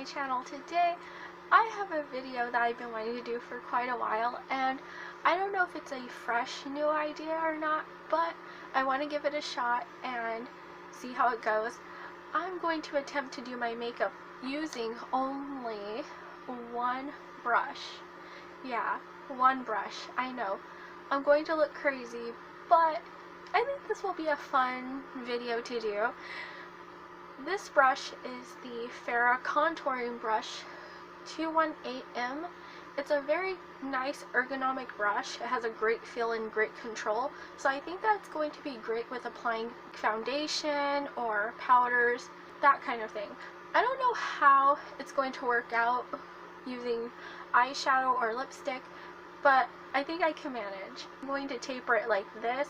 my channel. Today I have a video that I've been wanting to do for quite a while, and I don't know if it's a fresh new idea or not, but I want to give it a shot and see how it goes. I'm going to attempt to do my makeup using only one brush. Yeah, one brush. I know I'm going to look crazy, but I think this will be a fun video to do. This brush is the F.A.R.A.H contouring brush 218M. It's a very nice ergonomic brush. It has a great feel and great control, so I think that's going to be great with applying foundation or powders, that kind of thing. I don't know how it's going to work out using eyeshadow or lipstick, but I think I can manage. I'm going to taper it like this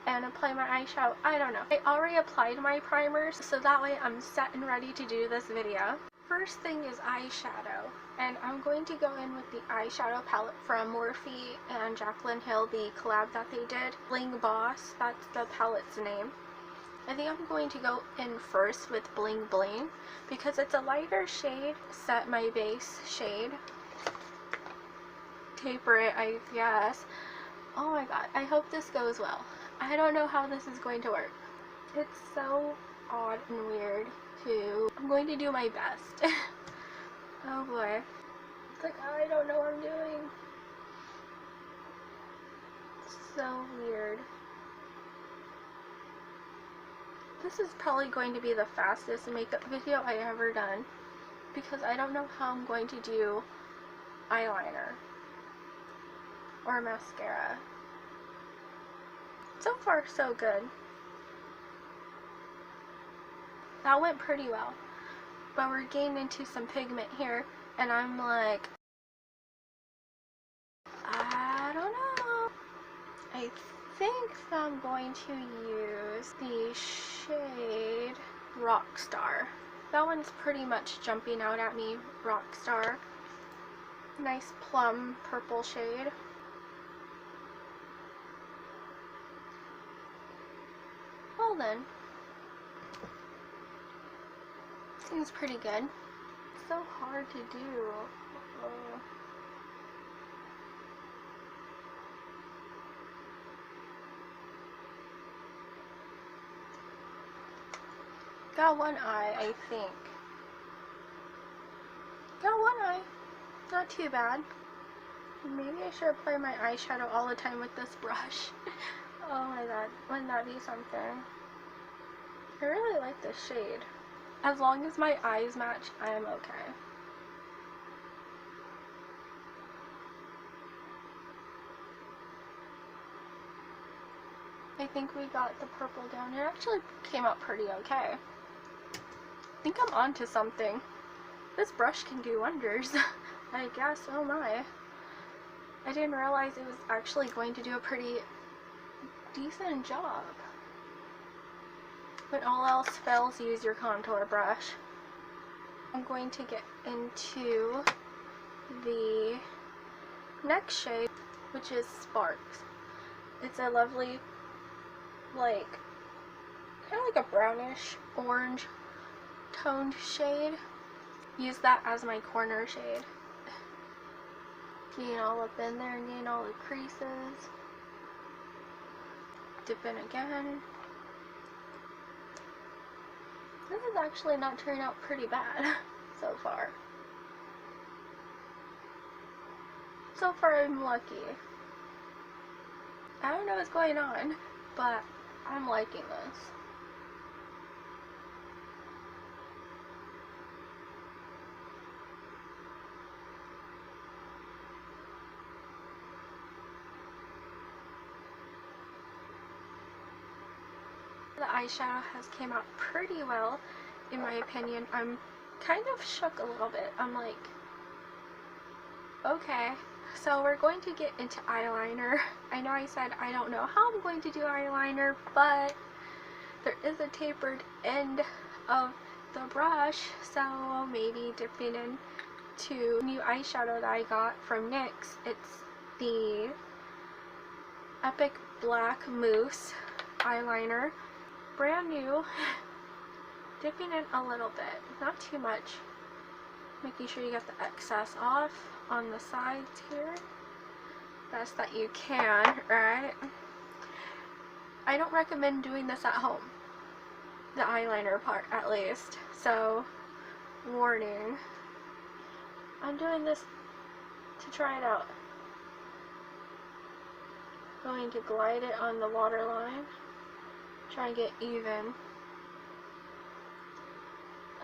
and apply my eyeshadow. I don't know. I already applied my primers, so that way I'm set and ready to do this video. First thing is eyeshadow, and I'm going to go in with the eyeshadow palette from Morphe and Jaclyn Hill, the collab that they did. Bling Boss, that's the palette's name. I think I'm going to go in first with Bling Bling because it's a lighter shade. Set my base shade. Taper it, I guess. Oh my god, I hope this goes well. I don't know how this is going to work. It's so odd and weird too. I'm going to do my best. Oh boy. It's like, I don't know what I'm doing. It's so weird. This is probably going to be the fastest makeup video I ever done because I don't know how I'm going to do eyeliner or mascara. So far, so good. That went pretty well, but we're getting into some pigment here, and I'm like, I don't know. I think I'm going to use the shade Rockstar. That one's pretty much jumping out at me, Rockstar. Nice plum purple shade. Well then, seems pretty good. It's so hard to do. Got one eye, I think. Got one eye. Not too bad. Maybe I should apply my eyeshadow all the time with this brush. Oh my god, wouldn't that be something? I really like this shade. As long as my eyes match, I am okay. I think we got the purple down. It actually came out pretty okay. I think I'm onto something. This brush can do wonders. I guess, oh my. I didn't realize it was actually going to do a pretty decent job. When all else fails, use your contour brush. I'm going to get into the next shade, which is Sparks. It's a lovely, like, kind of like a brownish orange toned shade. Use that as my corner shade. Getting all up in there and getting all the creases. Dip in again. This is actually not turning out pretty bad so far. So far I'm lucky. I don't know what's going on, but I'm liking this. The eyeshadow has came out pretty well, in my opinion. I'm kind of shook a little bit. I'm like, okay. So we're going to get into eyeliner. I know I said I don't know how I'm going to do eyeliner, but there is a tapered end of the brush, so maybe dipping into new eyeshadow that I got from NYX. It's the Epic Black Mousse eyeliner. It's, brand new. Dipping in a little bit, not too much. Making sure you get the excess off on the sides here. Best that you can, right? I don't recommend doing this at home. The eyeliner part, at least. So, warning. I'm doing this to try it out. Going to glide it on the waterline. Try and get even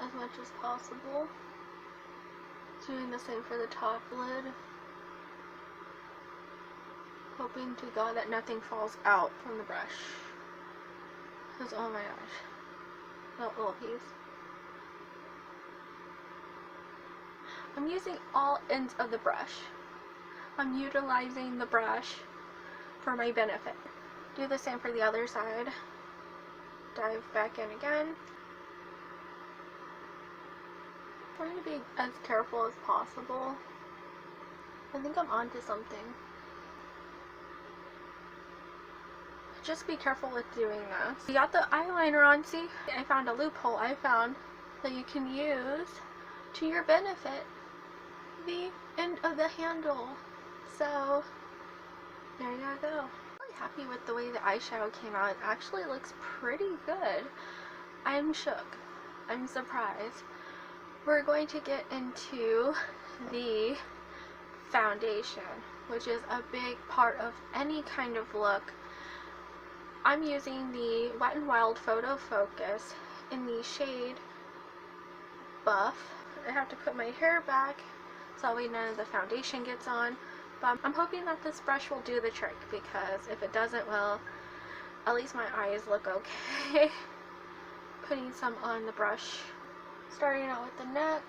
as much as possible. Doing the same for the top lid. Hoping to God that nothing falls out from the brush. Because oh my gosh. That little piece. I'm using all ends of the brush. I'm utilizing the brush for my benefit. Do the same for the other side. Dive back in again. Trying to be as careful as possible. I think I'm onto something. Just be careful with doing this. You got the eyeliner on, see? I found a loophole. I found that you can use, to your benefit, the end of the handle. So, there you go. I'm really happy with the way the eyeshadow came out. It actually looks pretty good. I'm shook. I'm surprised. We're going to get into the foundation, which is a big part of any kind of look. I'm using the Wet n Wild Photo Focus in the shade Buff. I have to put my hair back so that way none of the foundation gets on. But I'm hoping that this brush will do the trick, because if it doesn't, well, at least my eyes look okay. Putting some on the brush. Starting out with the neck.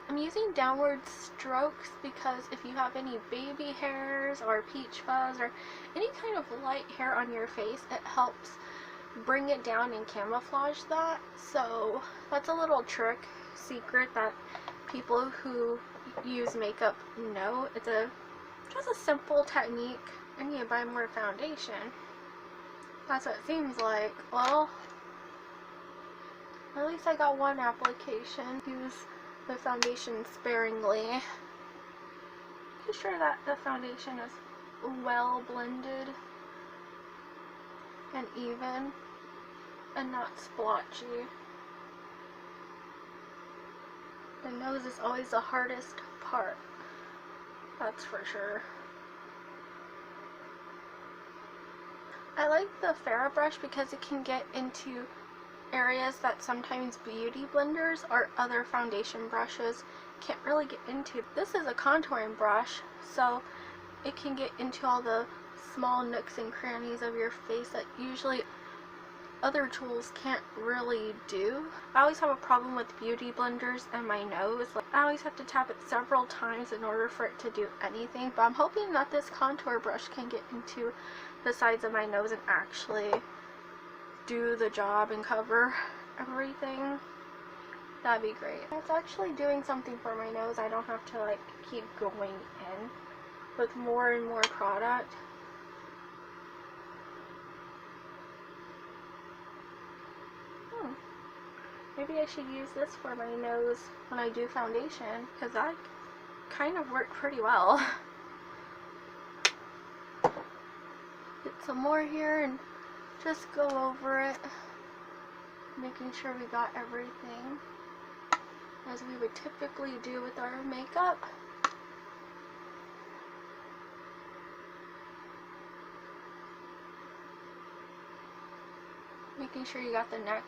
I'm using downward strokes because if you have any baby hairs or peach fuzz or any kind of light hair on your face, it helps bring it down and camouflage that. So that's a little trick, secret that people who use makeup know. It's just a simple technique. I need to buy more foundation. That's what it seems like. Well, at least I got one application. Use the foundation sparingly. Make sure that the foundation is well blended and even and not splotchy. The nose is always the hardest part, that's for sure. I like the F.A.R.A.H brush because it can get into areas that sometimes beauty blenders or other foundation brushes can't really get into. This is a contouring brush, so it can get into all the small nooks and crannies of your face that usually other tools can't really do. I always have a problem with beauty blenders and my nose. Like, I always have to tap it several times in order for it to do anything, but I'm hoping that this contour brush can get into the sides of my nose and actually do the job and cover everything. That'd be great. It's actually doing something for my nose. I don't have to like keep going in with more and more product. Maybe I should use this for my nose when I do foundation, because that kind of worked pretty well. Get some more here and just go over it, making sure we got everything as we would typically do with our makeup. Making sure you got the neck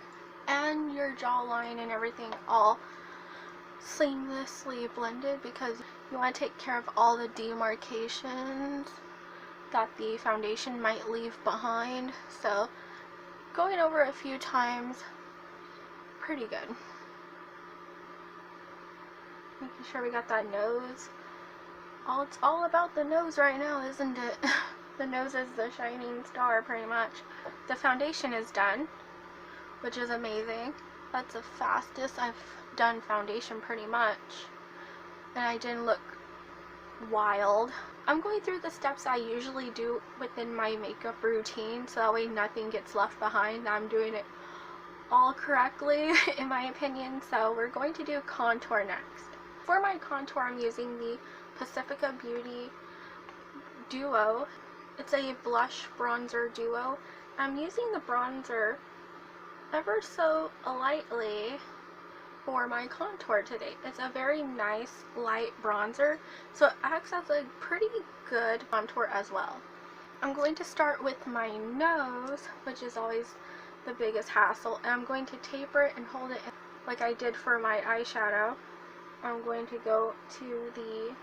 and your jawline and everything all seamlessly blended, because you want to take care of all the demarcations that the foundation might leave behind. So going over a few times, pretty good. Making sure we got that nose. It's all about the nose right now, isn't it? The nose is the shining star pretty much. The foundation is done, which is amazing. That's the fastest I've done foundation pretty much, and I didn't look wild. I'm going through the steps I usually do within my makeup routine, so that way nothing gets left behind. I'm doing it all correctly in my opinion. So we're going to do contour next. for my contour, I'm using the Pacifica Beauty Duo. It's a blush bronzer duo. I'm using the bronzer ever so lightly for my contour today. It's a very nice light bronzer, so it acts as a pretty good contour as well. I'm going to start with my nose, which is always the biggest hassle, and I'm going to taper it and hold it like I did for my eyeshadow. I'm going to go to the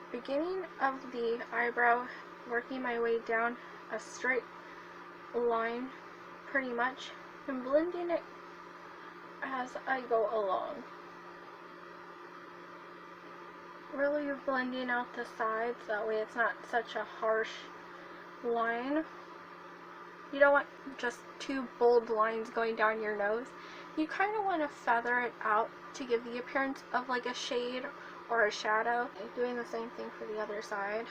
beginning of the eyebrow, working my way down a straight line pretty much, and blending it as I go along. Really blending out the sides, that way it's not such a harsh line. You don't want just two bold lines going down your nose. You kind of want to feather it out to give the appearance of like a shade or a shadow. Doing the same thing for the other side.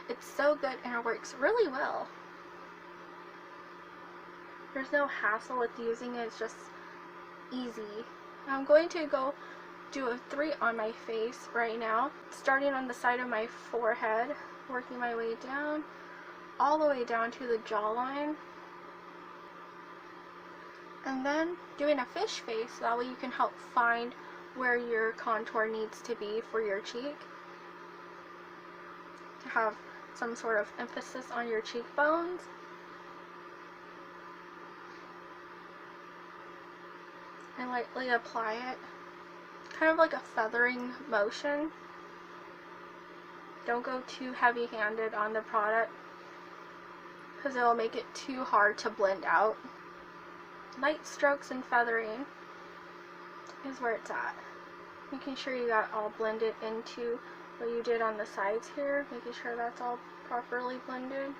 It's so good and it works really well. There's no hassle with using it, it's just easy. I'm going to go do a 3 on my face right now, starting on the side of my forehead, working my way down, all the way down to the jawline, and then doing a fish face, so that way you can help find where your contour needs to be for your cheek, to have some sort of emphasis on your cheekbones. And lightly apply it, kind of like a feathering motion. Don't go too heavy-handed on the product, because it will make it too hard to blend out. Light strokes and feathering is where it's at. Making sure you got all blended into what you did on the sides here, making sure that's all properly blended.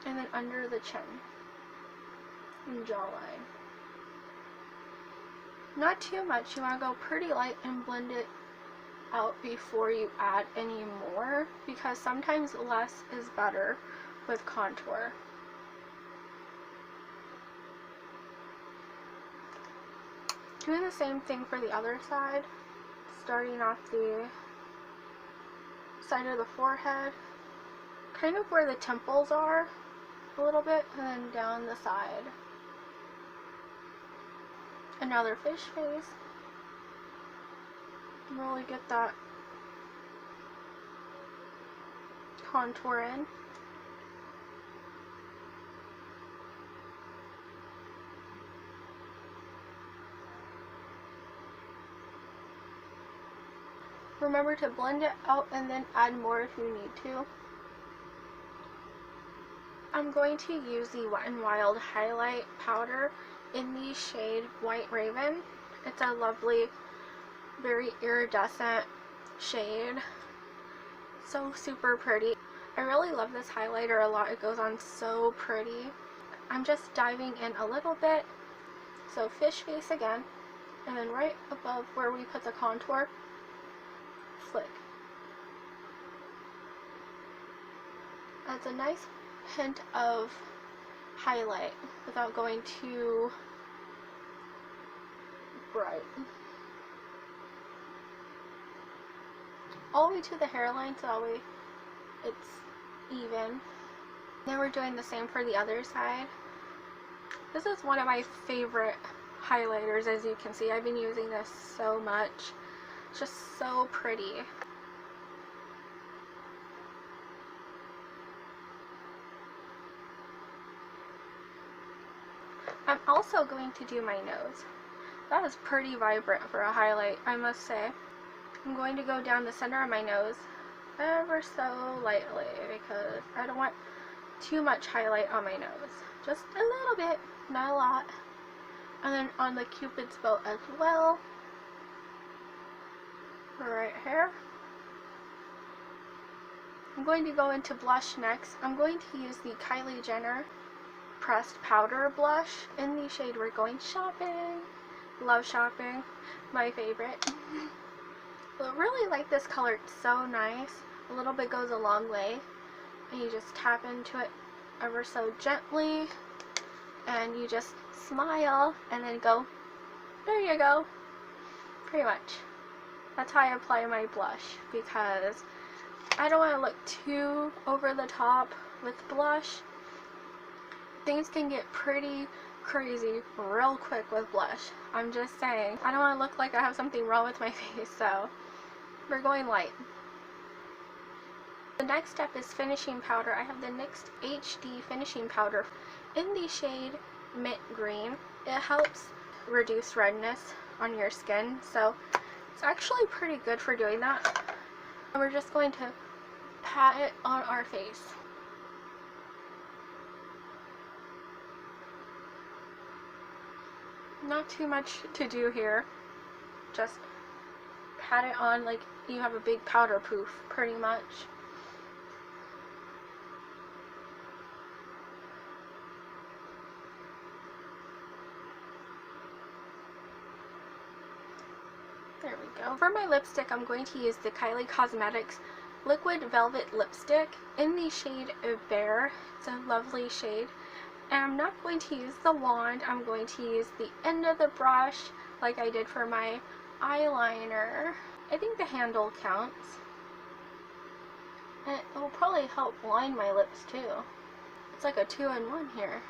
And then under the chin and jawline. Not too much, you want to go pretty light and blend it out before you add any more, because sometimes less is better with contour. Doing the same thing for the other side, starting off the side of the forehead, kind of where the temples are a little bit, and then down the side. Another fish face. Really get that contour in. Remember to blend it out and then add more if you need to. I'm going to use the Wet n Wild highlight powder in the shade White Raven. It's a lovely, very iridescent shade. So super pretty. I really love this highlighter a lot. It goes on so pretty. I'm just diving in a little bit. So fish face again, and then right above where we put the contour, flick. Adds a nice hint of highlight without going too bright. All the way to the hairline, so that way it's even. Then we're doing the same for the other side. This is one of my favorite highlighters, as you can see. I've been using this so much. It's just so pretty. I'm also going to do my nose. That is pretty vibrant for a highlight, I must say. I'm going to go down the center of my nose ever so lightly, because I don't want too much highlight on my nose. Just a little bit, not a lot. And then on the Cupid's bow as well. Right here. I'm going to go into blush next. I'm going to use the Kylie Jenner pressed powder blush in the shade We're Going Shopping. Love shopping, my favorite. I really like this color, it's so nice. A little bit goes a long way, and you just tap into it ever so gently, and you just smile and then go, there you go. Pretty much. That's how I apply my blush, because I don't want to look too over the top with blush. Things can get pretty crazy real quick with blush. I'm just saying. I don't want to look like I have something wrong with my face, so we're going light. The next step is finishing powder. I have the NYX HD finishing powder in the shade Mint Green. It helps reduce redness on your skin, so it's actually pretty good for doing that. And we're just going to pat it on our face. Not too much to do here. Just pat it on like you have a big powder poof, pretty much. There we go. For my lipstick, I'm going to use the Kylie Cosmetics Liquid Velvet Lipstick in the shade F.A.R.A.H. It's a lovely shade. And I'm not going to use the wand. I'm going to use the end of the brush like I did for my eyeliner. I think the handle counts. And it will probably help line my lips too. It's like a 2-in-1 here.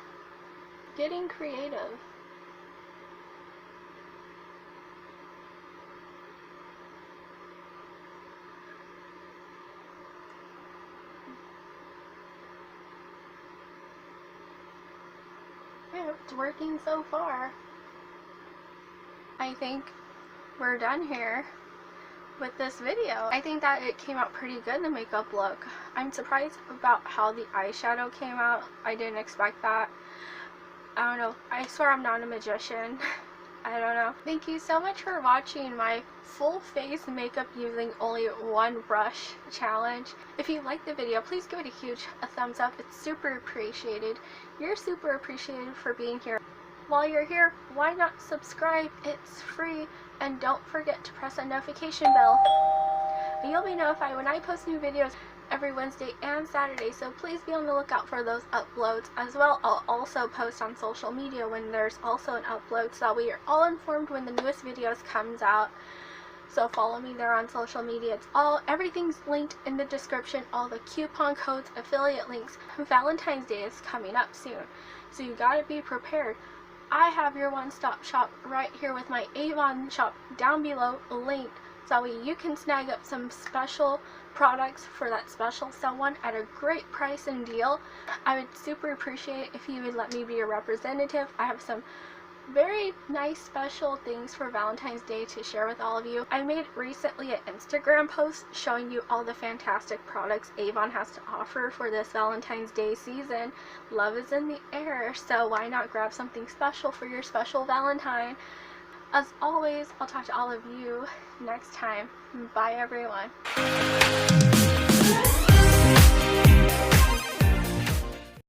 Getting creative. Yeah, it's working so far. I think we're done here with this video. I think that it came out pretty good, the makeup look. I'm surprised about how the eyeshadow came out. I didn't expect that. I don't know. I swear I'm not a magician. I don't know. Thank you so much for watching my full face makeup using only one brush challenge. If you liked the video, please give it a huge thumbs up. It's super appreciated. You're super appreciated for being here. While you're here, why not subscribe? It's free. And don't forget to press that notification bell. And you'll be notified when I post new videos every Wednesday and Saturday, so please be on the lookout for those uploads as well. I'll also post on social media when there's also an upload, so that we are all informed when the newest videos comes out. So follow me there on social media. Everything's linked in the description, all the coupon codes, affiliate links. Valentine's Day is coming up soon, so you gotta be prepared. I have your one-stop shop right here with my Avon shop down below linked, so you can snag up some special products for that special someone at a great price and deal. I would super appreciate it if you would let me be your representative. I have some very nice special things for Valentine's Day to share with all of you. I made recently an Instagram post showing you all the fantastic products Avon has to offer for this Valentine's Day season. Love is in the air, so why not grab something special for your special Valentine? As always, I'll talk to all of you next time. Bye everyone.